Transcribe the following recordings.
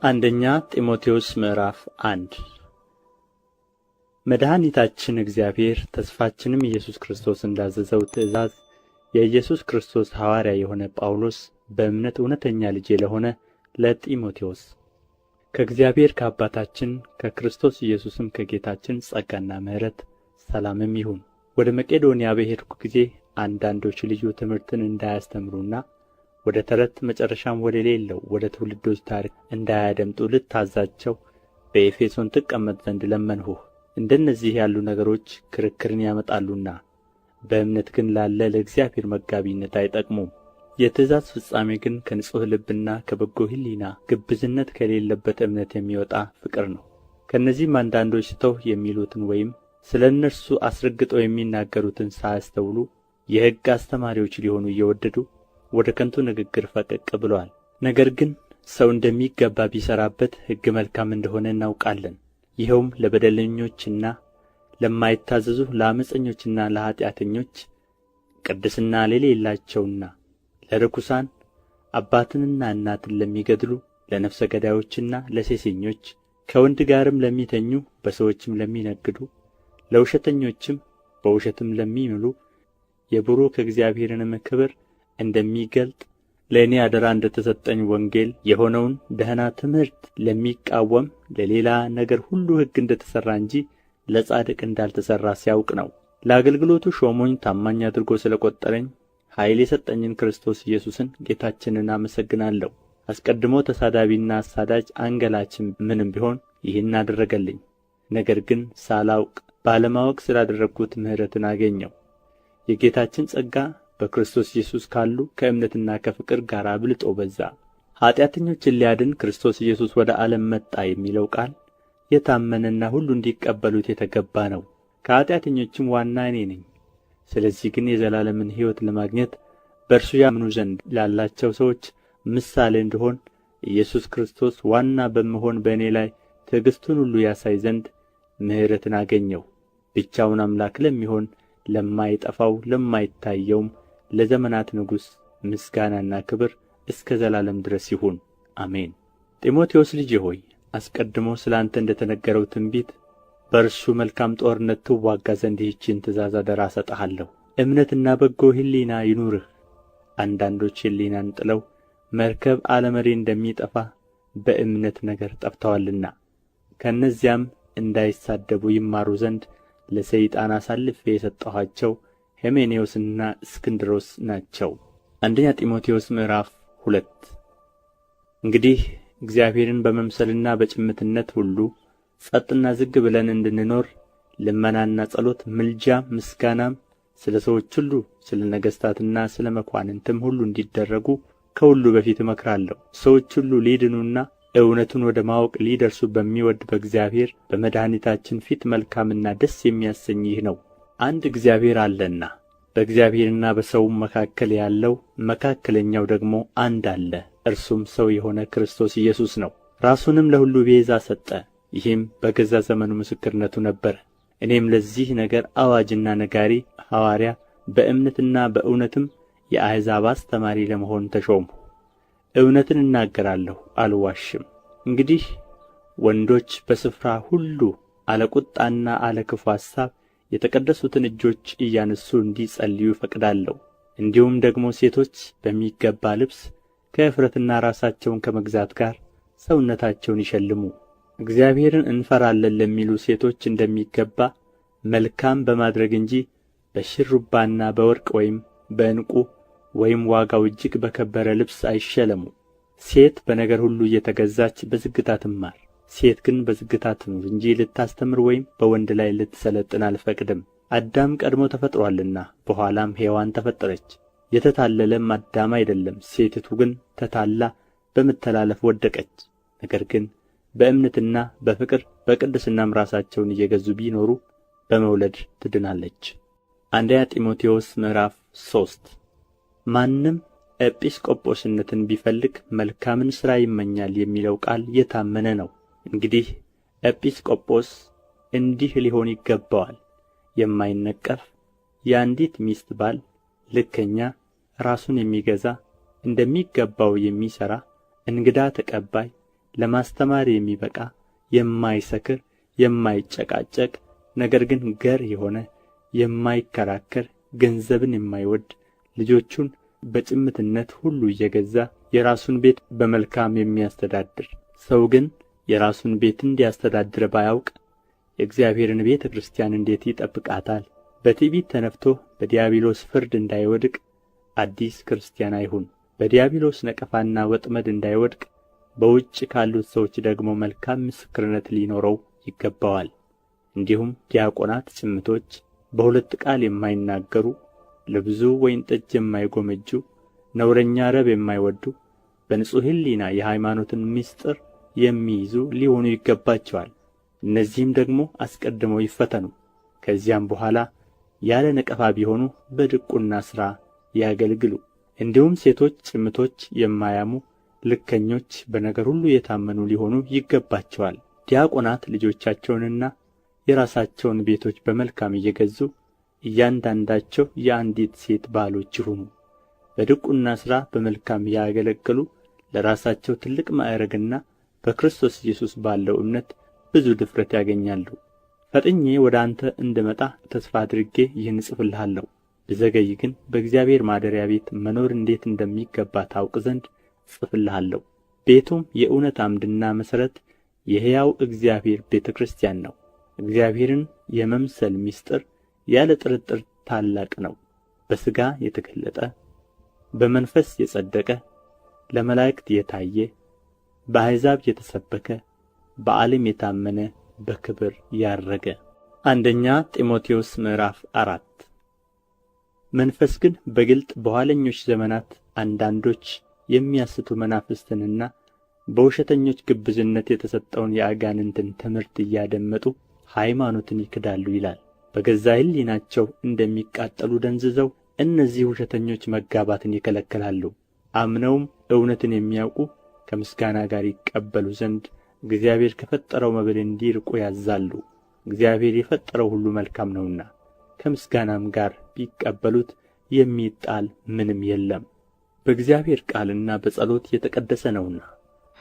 አንደኛ ጢሞቴዎስ ምዕራፍ 1 መድኃኒታችን እግዚአብሔር ተስፋችንም ኢየሱስ ክርስቶስ እንዳዘዘው ትእዛዝ የኢየሱስ ክርስቶስ ሐዋርያ የሆነ ጳውሎስ በእምነት እውነተኛ ልጄ ለሆነ ለጢሞቴዎስ ከእግዚአብሔር ከአባታችን ከክርስቶስ ኢየሱስም ከጌታችን ጸጋና ምሕረት ሰላምም ይሁን። ወደ መቄዶንያ በሄድሁ ጊዜ አንዳንዶች ልዩ ትምህርትን እንዳያስተምሩና ወደ ተረት መጨረሻም ወደሌለው ወደ ትውልዶች ታሪክ እንዳያደምጡ ልታዛቸው በኤፌሶን ትቀመጥ ዘንድ ለመንሁህ። እንደነዚህ ያሉ ነገሮች ክርክርን ያመጣሉና በእምነት ግን ላለ ለእግዚአብሔር መጋቢነት አይጠቅሙም። የትእዛዝ ፍጻሜ ግን ከንጹሕ ልብና ከበጎ ሕሊና ግብዝነት ከሌለበት እምነት የሚወጣ ፍቅር ነው። ከእነዚህም አንዳንዶች ስተው የሚሉትን ወይም ስለ እነርሱ አስረግጠው የሚናገሩትን ሳያስተውሉ የሕግ አስተማሪዎች ሊሆኑ እየወደዱ ወደ ከንቱ ንግግር ፈቀቅ ብለዋል። ነገር ግን ሰው እንደሚገባ ቢሠራበት ሕግ መልካም እንደሆነ እናውቃለን። ይኸውም ለበደለኞችና ለማይታዘዙ ለዓመፀኞችና ለኃጢአተኞች፣ ቅድስና ለሌላቸውና ለርኩሳን፣ አባትንና እናትን ለሚገድሉ፣ ለነፍሰ ገዳዮችና ለሴሰኞች፣ ከወንድ ጋርም ለሚተኙ፣ በሰዎችም ለሚነግዱ፣ ለውሸተኞችም በውሸትም ለሚምሉ፣ የቡሩክ እግዚአብሔርንም ክብር እንደሚገልጥ ለእኔ አደራ እንደ ተሰጠኝ ወንጌል የሆነውን ደህና ትምህርት ለሚቃወም ለሌላ ነገር ሁሉ ሕግ እንደ ተሠራ እንጂ ለጻድቅ እንዳልተሠራ ሲያውቅ ነው። ለአገልግሎቱ ሾሞኝ ታማኝ አድርጎ ስለ ቈጠረኝ ኃይል የሰጠኝን ክርስቶስ ኢየሱስን ጌታችንን አመሰግናለሁ። አስቀድሞ ተሳዳቢና አሳዳጅ አንገላችም ምንም ቢሆን ይህን አደረገልኝ። ነገር ግን ሳላውቅ ባለማወቅ ስላደረግሁት ምሕረትን አገኘሁ። የጌታችን ጸጋ በክርስቶስ ኢየሱስ ካሉ ከእምነትና ከፍቅር ጋር አብልጦ በዛ። ኃጢአተኞችን ሊያድን ክርስቶስ ኢየሱስ ወደ ዓለም መጣ የሚለው ቃል የታመነና ሁሉ እንዲቀበሉት የተገባ ነው። ከኃጢአተኞችም ዋና እኔ ነኝ። ስለዚህ ግን የዘላለምን ሕይወት ለማግኘት በእርሱ ያምኑ ዘንድ ላላቸው ሰዎች ምሳሌ እንድሆን ኢየሱስ ክርስቶስ ዋና በመሆን በእኔ ላይ ትዕግሥቱን ሁሉ ያሳይ ዘንድ ምሕረትን አገኘሁ። ብቻውን አምላክ ለሚሆን ለማይጠፋው ለማይታየውም ለዘመናት ንጉሥ ምስጋናና ክብር እስከ ዘላለም ድረስ ይሁን፣ አሜን። ጢሞቴዎስ ልጄ ሆይ አስቀድሞ ስለ አንተ እንደ ተነገረው ትንቢት በእርሱ መልካም ጦርነት ትዋጋ ዘንድ ይህችን ትእዛዝ አደራ እሰጥሃለሁ። እምነትና በጎ ሕሊና ይኑርህ። አንዳንዶች ሕሊናን ጥለው መርከብ አለመሪ እንደሚጠፋ በእምነት ነገር ጠፍተዋልና ከእነዚያም እንዳይሳደቡ ይማሩ ዘንድ ለሰይጣን አሳልፌ የሰጠኋቸው ሄሜኔዎስና እስክንድሮስ ናቸው። አንደኛ ጢሞቴዎስ ምዕራፍ 2 እንግዲህ እግዚአብሔርን በመምሰልና በጭምትነት ሁሉ ጸጥና ዝግ ብለን እንድንኖር ልመናና ጸሎት፣ ምልጃም ምስጋናም ስለ ሰዎች ሁሉ ስለ ነገሥታትና ስለ መኳንንትም ሁሉ እንዲደረጉ ከሁሉ በፊት እመክራለሁ። ሰዎች ሁሉ ሊድኑና እውነቱን ወደ ማወቅ ሊደርሱ በሚወድ በእግዚአብሔር በመድኃኒታችን ፊት መልካምና ደስ የሚያሰኝ ይህ ነው። አንድ እግዚአብሔር አለና በእግዚአብሔርና በሰውም መካከል ያለው መካከለኛው ደግሞ አንድ አለ፣ እርሱም ሰው የሆነ ክርስቶስ ኢየሱስ ነው። ራሱንም ለሁሉ ቤዛ ሰጠ። ይህም በገዛ ዘመኑ ምስክርነቱ ነበረ። እኔም ለዚህ ነገር አዋጅና ነጋሪ፣ ሐዋርያ፣ በእምነትና በእውነትም የአሕዛብ አስተማሪ ለመሆን ተሾምሁ። እውነትን እናገራለሁ፣ አልዋሽም። እንግዲህ ወንዶች በስፍራ ሁሉ አለ ቍጣና አለ ክፉ ሐሳብ የተቀደሱትን እጆች እያነሱ እንዲጸልዩ እፈቅዳለሁ። እንዲሁም ደግሞ ሴቶች በሚገባ ልብስ ከእፍረትና ራሳቸውን ከመግዛት ጋር ሰውነታቸውን ይሸልሙ። እግዚአብሔርን እንፈራለን ለሚሉ ሴቶች እንደሚገባ መልካም በማድረግ እንጂ በሽሩባና በወርቅ ወይም በዕንቍ ወይም ዋጋው እጅግ በከበረ ልብስ አይሸለሙ። ሴት በነገር ሁሉ እየተገዛች በዝግታ ትማር። ሴት ግን በዝግታ ትኑር እንጂ ልታስተምር ወይም በወንድ ላይ ልትሰለጥን አልፈቅድም። አዳም ቀድሞ ተፈጥሮአልና በኋላም ሔዋን ተፈጠረች። የተታለለም አዳም አይደለም፣ ሴቲቱ ግን ተታላ በመተላለፍ ወደቀች። ነገር ግን በእምነትና በፍቅር በቅድስናም ራሳቸውን እየገዙ ቢኖሩ በመውለድ ትድናለች። አንደኛ ጢሞቴዎስ ምዕራፍ 3 ማንም ኤጲስቆጶስነትን ቢፈልግ መልካምን ሥራ ይመኛል የሚለው ቃል የታመነ ነው። እንግዲህ ኤጲስቆጶስ እንዲህ ሊሆን ይገባዋል፣ የማይነቀፍ የአንዲት ሚስት ባል፣ ልከኛ፣ ራሱን የሚገዛ፣ እንደሚገባው የሚሠራ፣ እንግዳ ተቀባይ፣ ለማስተማር የሚበቃ የማይሰክር የማይጨቃጨቅ ነገር ግን ገር የሆነ የማይከራከር ገንዘብን የማይወድ ልጆቹን በጭምትነት ሁሉ እየገዛ የራሱን ቤት በመልካም የሚያስተዳድር ሰው ግን የራሱን ቤት እንዲያስተዳድር ባያውቅ የእግዚአብሔርን ቤተ ክርስቲያን እንዴት ይጠብቃታል? በትዕቢት ተነፍቶ በዲያብሎስ ፍርድ እንዳይወድቅ አዲስ ክርስቲያን አይሁን። በዲያብሎስ ነቀፋና ወጥመድ እንዳይወድቅ በውጭ ካሉት ሰዎች ደግሞ መልካም ምስክርነት ሊኖረው ይገባዋል። እንዲሁም ዲያቆናት ጭምቶች፣ በሁለት ቃል የማይናገሩ፣ ለብዙ ወይን ጠጅ የማይጎመጁ፣ ነውረኛ ረብ የማይወዱ፣ በንጹሕ ሕሊና የሃይማኖትን ምስጢር የሚይዙ ሊሆኑ ይገባቸዋል። እነዚህም ደግሞ አስቀድመው ይፈተኑ፣ ከዚያም በኋላ ያለ ነቀፋ ቢሆኑ በድቁና ሥራ ያገልግሉ። እንዲሁም ሴቶች ጭምቶች፣ የማያሙ፣ ልከኞች፣ በነገር ሁሉ የታመኑ ሊሆኑ ይገባቸዋል። ዲያቆናት ልጆቻቸውንና የራሳቸውን ቤቶች በመልካም እየገዙ እያንዳንዳቸው የአንዲት ሴት ባሎች ይሁኑ። በድቁና ሥራ በመልካም ያገለገሉ ለራሳቸው ትልቅ ማዕረግና በክርስቶስ ኢየሱስ ባለው እምነት ብዙ ድፍረት ያገኛሉ። ፈጥኜ ወደ አንተ እንድመጣ ተስፋ አድርጌ ይህን እጽፍልሃለሁ። ብዘገይ ግን በእግዚአብሔር ማደሪያ ቤት መኖር እንዴት እንደሚገባ ታውቅ ዘንድ እጽፍልሃለሁ። ቤቱም የእውነት ዓምድና መሠረት የሕያው እግዚአብሔር ቤተ ክርስቲያን ነው። እግዚአብሔርን የመምሰል ምስጢር ያለ ጥርጥር ታላቅ ነው። በሥጋ የተገለጠ፣ በመንፈስ የጸደቀ፣ ለመላእክት የታየ፣ በአሕዛብ የተሰበከ፣ በዓለም የታመነ፣ በክብር ያረገ። አንደኛ ጢሞቴዎስ ምዕራፍ 4 መንፈስ ግን በግልጥ በኋለኞች ዘመናት አንዳንዶች የሚያስቱ መናፍስትንና በውሸተኞች ግብዝነት የተሰጠውን የአጋንንትን ትምህርት እያደመጡ ሃይማኖትን ይክዳሉ ይላል። በገዛ ሕሊናቸው እንደሚቃጠሉ ደንዝዘው እነዚህ ውሸተኞች መጋባትን ይከለክላሉ። አምነውም እውነትን የሚያውቁ ከምስጋና ጋር ይቀበሉ ዘንድ እግዚአብሔር ከፈጠረው መብል እንዲርቁ ያዛሉ። እግዚአብሔር የፈጠረው ሁሉ መልካም ነውና ከምስጋናም ጋር ቢቀበሉት የሚጣል ምንም የለም፣ በእግዚአብሔር ቃልና በጸሎት የተቀደሰ ነውና።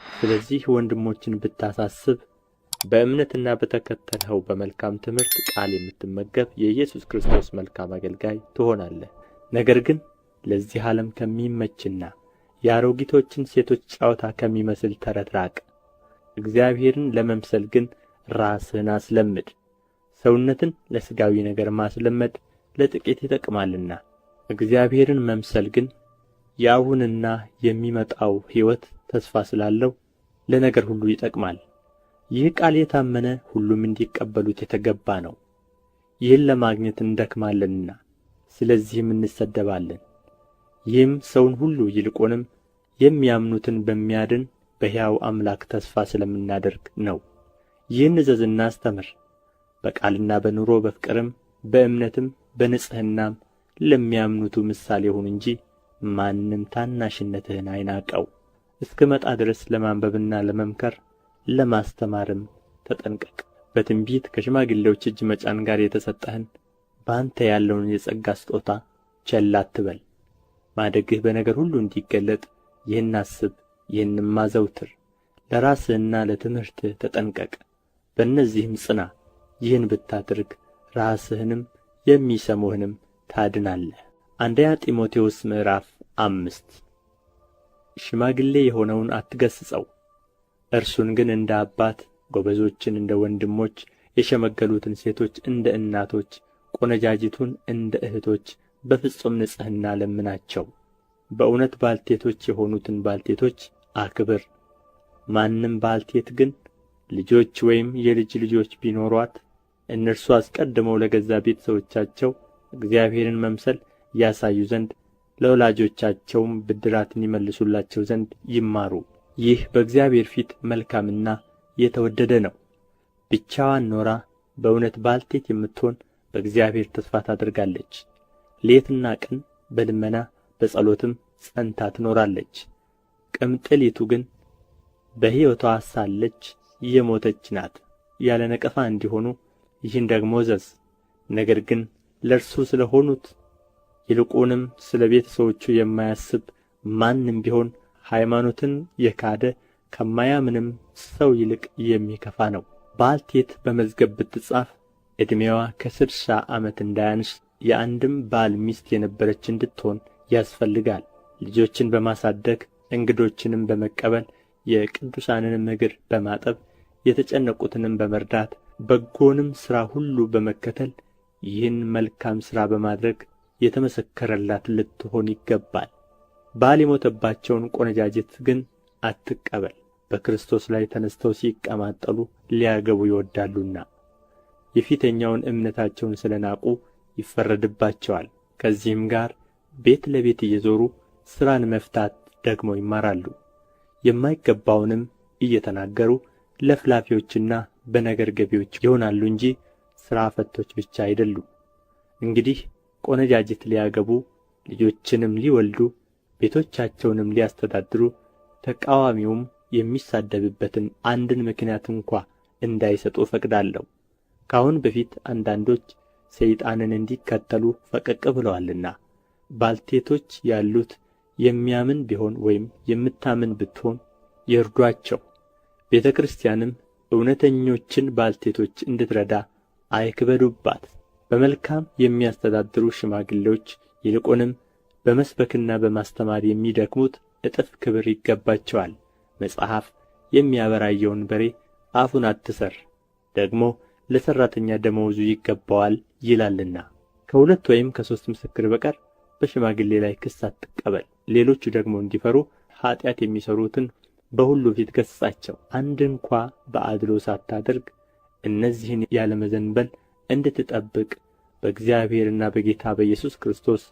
ስለዚህ ወንድሞችን ብታሳስብ በእምነትና በተከተልኸው በመልካም ትምህርት ቃል የምትመገብ የኢየሱስ ክርስቶስ መልካም አገልጋይ ትሆናለህ። ነገር ግን ለዚህ ዓለም ከሚመችና የአሮጊቶችን ሴቶች ጨዋታ ከሚመስል ተረት ራቅ። እግዚአብሔርን ለመምሰል ግን ራስህን አስለምድ። ሰውነትን ለሥጋዊ ነገር ማስለመድ ለጥቂት ይጠቅማልና፣ እግዚአብሔርን መምሰል ግን የአሁንና የሚመጣው ሕይወት ተስፋ ስላለው ለነገር ሁሉ ይጠቅማል። ይህ ቃል የታመነ ሁሉም እንዲቀበሉት የተገባ ነው። ይህን ለማግኘት እንደክማለንና ስለዚህም እንሰደባለን። ይህም ሰውን ሁሉ ይልቁንም የሚያምኑትን በሚያድን በሕያው አምላክ ተስፋ ስለምናደርግ ነው። ይህን እዘዝና አስተምር። በቃልና በኑሮ በፍቅርም በእምነትም በንጽሕናም ለሚያምኑቱ ምሳሌ ሁን እንጂ ማንም ታናሽነትህን አይናቀው። እስክመጣ ድረስ ለማንበብና ለመምከር ለማስተማርም ተጠንቀቅ። በትንቢት ከሽማግሌዎች እጅ መጫን ጋር የተሰጠህን በአንተ ያለውን የጸጋ ስጦታ ቸል አትበል። ማደግህ በነገር ሁሉ እንዲገለጥ ይህን አስብ፣ ይህንም አዘውትር። ለራስህና ለትምህርትህ ተጠንቀቅ፣ በእነዚህም ጽና። ይህን ብታደርግ ራስህንም የሚሰሙህንም ታድናለህ። አንደኛ ጢሞቴዎስ ምዕራፍ 5 ሽማግሌ የሆነውን አትገሥጸው፣ እርሱን ግን እንደ አባት፣ ጎበዞችን እንደ ወንድሞች፣ የሸመገሉትን ሴቶች እንደ እናቶች፣ ቆነጃጅቱን እንደ እህቶች በፍጹም ንጽሕና ለምናቸው። በእውነት ባልቴቶች የሆኑትን ባልቴቶች አክብር። ማንም ባልቴት ግን ልጆች ወይም የልጅ ልጆች ቢኖሯት እነርሱ አስቀድመው ለገዛ ቤተ ሰዎቻቸው እግዚአብሔርን መምሰል ያሳዩ ዘንድ ለወላጆቻቸውም ብድራትን ይመልሱላቸው ዘንድ ይማሩ። ይህ በእግዚአብሔር ፊት መልካምና የተወደደ ነው። ብቻዋን ኖራ በእውነት ባልቴት የምትሆን በእግዚአብሔር ተስፋ ታደርጋለች። ሌትና ቀን በልመና በጸሎትም ጸንታ ትኖራለች። ቅምጥሊቱ ግን በሕይወቷ ሳለች የሞተች ናት። ያለ ነቀፋ እንዲሆኑ ይህን ደግሞ እዘዝ። ነገር ግን ለእርሱ ስለ ሆኑት ይልቁንም ስለ ቤተ ሰዎቹ የማያስብ ማንም ቢሆን ሃይማኖትን የካደ ከማያምንም ሰው ይልቅ የሚከፋ ነው። ባልቴት በመዝገብ ብትጻፍ ዕድሜዋ ከ60 ዓመት እንዳያንስ የአንድም ባል ሚስት የነበረች እንድትሆን ያስፈልጋል። ልጆችን በማሳደግ እንግዶችንም በመቀበል የቅዱሳንንም እግር በማጠብ የተጨነቁትንም በመርዳት በጎንም ሥራ ሁሉ በመከተል ይህን መልካም ሥራ በማድረግ የተመሰከረላት ልትሆን ይገባል። ባል የሞተባቸውን ቆነጃጅት ግን አትቀበል፣ በክርስቶስ ላይ ተነሥተው ሲቀማጠሉ ሊያገቡ ይወዳሉና። የፊተኛውን እምነታቸውን ስለ ናቁ ይፈረድባቸዋል። ከዚህም ጋር ቤት ለቤት እየዞሩ ሥራን መፍታት ደግሞ ይማራሉ። የማይገባውንም እየተናገሩ ለፍላፊዎችና በነገር ገቢዎች ይሆናሉ እንጂ ሥራ ፈቶች ብቻ አይደሉም። እንግዲህ ቆነጃጅት ሊያገቡ ልጆችንም ሊወልዱ ቤቶቻቸውንም ሊያስተዳድሩ ተቃዋሚውም የሚሳደብበትን አንድን ምክንያት እንኳ እንዳይሰጡ እፈቅዳለሁ። ከአሁን በፊት አንዳንዶች ሰይጣንን እንዲከተሉ ፈቀቅ ብለዋልና። ባልቴቶች ያሉት የሚያምን ቢሆን ወይም የምታምን ብትሆን ይርዷቸው። ቤተ ክርስቲያንም እውነተኞችን ባልቴቶች እንድትረዳ አይክበዱባት። በመልካም የሚያስተዳድሩ ሽማግሌዎች ይልቁንም በመስበክና በማስተማር የሚደክሙት እጥፍ ክብር ይገባቸዋል። መጽሐፍ የሚያበራየውን በሬ አፉን አትሰር፣ ደግሞ ለሠራተኛ ደመወዙ ይገባዋል ይላልና። ከሁለት ወይም ከሦስት ምስክር በቀር በሽማግሌ ላይ ክስ አትቀበል። ሌሎቹ ደግሞ እንዲፈሩ ኃጢአት የሚሠሩትን በሁሉ ፊት ገሥጻቸው። አንድ እንኳ በአድሎ ሳታደርግ እነዚህን ያለ መዘንበል እንድትጠብቅ በእግዚአብሔርና በጌታ በኢየሱስ ክርስቶስ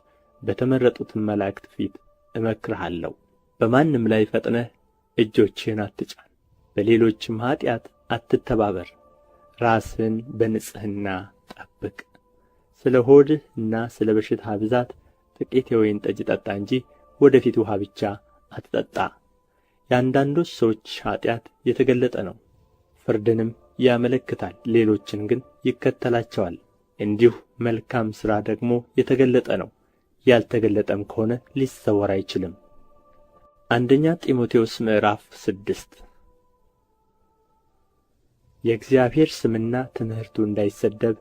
በተመረጡትም መላእክት ፊት እመክርሃለሁ። በማንም ላይ ፈጥነህ እጆችህን አትጫን፣ በሌሎችም ኃጢአት አትተባበር። ራስህን በንጽሕና ጠብቅ። ስለ ሆድህና ስለ በሽታ ብዛት ጥቂት የወይን ጠጅ ጠጣ እንጂ ወደ ፊት ውኃ ብቻ አትጠጣ። የአንዳንዶች ሰዎች ኃጢአት የተገለጠ ነው፣ ፍርድንም ያመለክታል፣ ሌሎችን ግን ይከተላቸዋል። እንዲሁ መልካም ሥራ ደግሞ የተገለጠ ነው፣ ያልተገለጠም ከሆነ ሊሰወር አይችልም። አንደኛ ጢሞቴዎስ ምዕራፍ 6 የእግዚአብሔር ስምና ትምህርቱ እንዳይሰደብ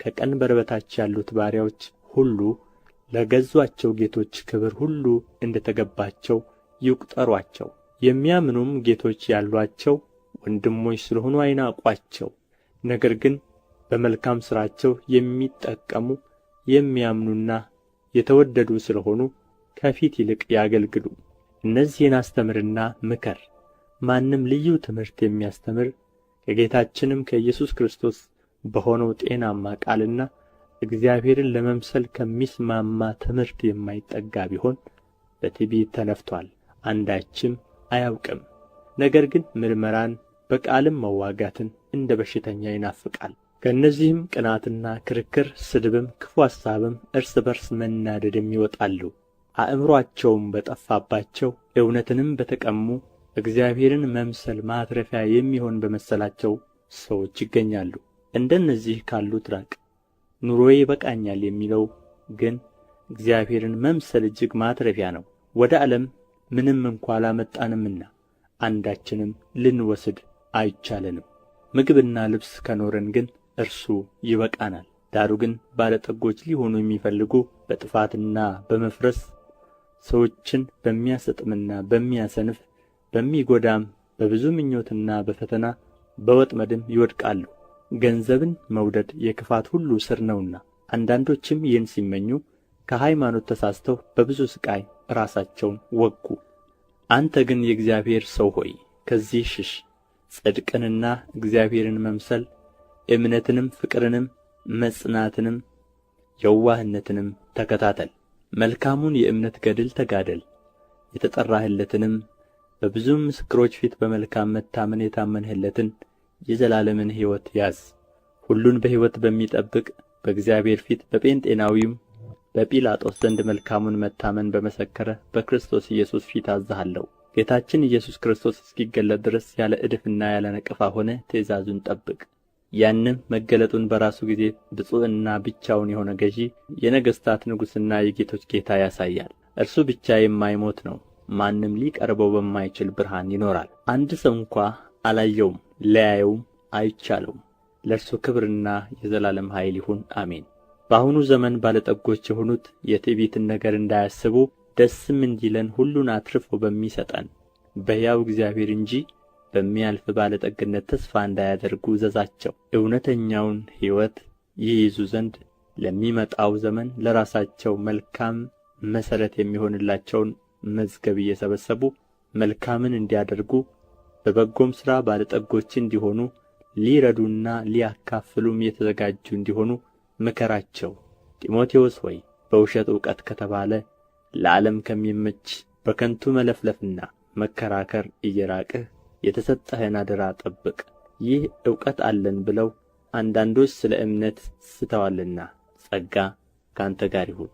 ከቀንበር በታች ያሉት ባሪያዎች ሁሉ ለገዙአቸው ጌቶች ክብር ሁሉ እንደ ተገባቸው ይቁጠሩአቸው። የሚያምኑም ጌቶች ያሉአቸው ወንድሞች ስለሆኑ አይናቋቸው። ነገር ግን በመልካም ሥራቸው የሚጠቀሙ የሚያምኑና የተወደዱ ስለሆኑ ከፊት ይልቅ ያገልግሉ። እነዚህን አስተምርና ምከር። ማንም ልዩ ትምህርት የሚያስተምር ከጌታችንም ከኢየሱስ ክርስቶስ በሆነው ጤናማ ቃልና እግዚአብሔርን ለመምሰል ከሚስማማ ትምህርት የማይጠጋ ቢሆን በትዕቢት ተነፍቶአል፣ አንዳችም አያውቅም። ነገር ግን ምርመራን በቃልም መዋጋትን እንደ በሽተኛ ይናፍቃል። ከእነዚህም ቅናትና ክርክር፣ ስድብም፣ ክፉ ሐሳብም፣ እርስ በርስ መናደድም ይወጣሉ። አእምሮአቸውም በጠፋባቸው እውነትንም በተቀሙ እግዚአብሔርን መምሰል ማትረፊያ የሚሆን በመሰላቸው ሰዎች ይገኛሉ። እንደነዚህ ካሉት ራቅ። ኑሮዬ ይበቃኛል የሚለው ግን እግዚአብሔርን መምሰል እጅግ ማትረፊያ ነው። ወደ ዓለም ምንም እንኳ አላመጣንምና አንዳችንም ልንወስድ አይቻለንም። ምግብና ልብስ ከኖረን ግን እርሱ ይበቃናል። ዳሩ ግን ባለጠጎች ሊሆኑ የሚፈልጉ በጥፋትና በመፍረስ ሰዎችን በሚያሰጥምና በሚያሰንፍ በሚጎዳም በብዙ ምኞትና በፈተና በወጥመድም ይወድቃሉ። ገንዘብን መውደድ የክፋት ሁሉ ሥር ነውና፣ አንዳንዶችም ይህን ሲመኙ ከሃይማኖት ተሳስተው በብዙ ሥቃይ ራሳቸውን ወጉ። አንተ ግን የእግዚአብሔር ሰው ሆይ ከዚህ ሽሽ። ጽድቅንና እግዚአብሔርን መምሰል፣ እምነትንም፣ ፍቅርንም፣ መጽናትንም፣ የዋህነትንም ተከታተል። መልካሙን የእምነት ገድል ተጋደል። የተጠራህለትንም በብዙም ምስክሮች ፊት በመልካም መታመን የታመንህለትን የዘላለምን ሕይወት ያዝ። ሁሉን በሕይወት በሚጠብቅ በእግዚአብሔር ፊት በጴንጤናዊውም በጲላጦስ ዘንድ መልካሙን መታመን በመሰከረ በክርስቶስ ኢየሱስ ፊት አዝሃለሁ። ጌታችን ኢየሱስ ክርስቶስ እስኪገለጥ ድረስ ያለ ዕድፍና ያለ ነቀፋ ሆነህ ትእዛዙን ጠብቅ። ያንም መገለጡን በራሱ ጊዜ ብፁዕና ብቻውን የሆነ ገዢ የነገሥታት ንጉሥና የጌቶች ጌታ ያሳያል። እርሱ ብቻ የማይሞት ነው፣ ማንም ሊቀርበው በማይችል ብርሃን ይኖራል። አንድ ሰው እንኳ አላየውም፣ ሊያየውም አይቻለውም። ለእርሱ ክብርና የዘላለም ኃይል ይሁን፣ አሜን። በአሁኑ ዘመን ባለጠጎች የሆኑት የትዕቢትን ነገር እንዳያስቡ ደስም እንዲለን ሁሉን አትርፎ በሚሰጠን በሕያው እግዚአብሔር እንጂ በሚያልፍ ባለጠግነት ተስፋ እንዳያደርጉ እዘዛቸው። እውነተኛውን ሕይወት ይይዙ ዘንድ ለሚመጣው ዘመን ለራሳቸው መልካም መሠረት የሚሆንላቸውን መዝገብ እየሰበሰቡ መልካምን እንዲያደርጉ በበጎም ሥራ ባለጠጎች እንዲሆኑ ሊረዱና ሊያካፍሉም የተዘጋጁ እንዲሆኑ ምከራቸው። ጢሞቴዎስ ሆይ በውሸት እውቀት ከተባለ ለዓለም ከሚመች በከንቱ መለፍለፍና መከራከር እየራቅህ የተሰጠህን አደራ ጠብቅ። ይህ እውቀት አለን ብለው አንዳንዶች ስለ እምነት ስተዋልና ጸጋ ከአንተ ጋር ይሁን።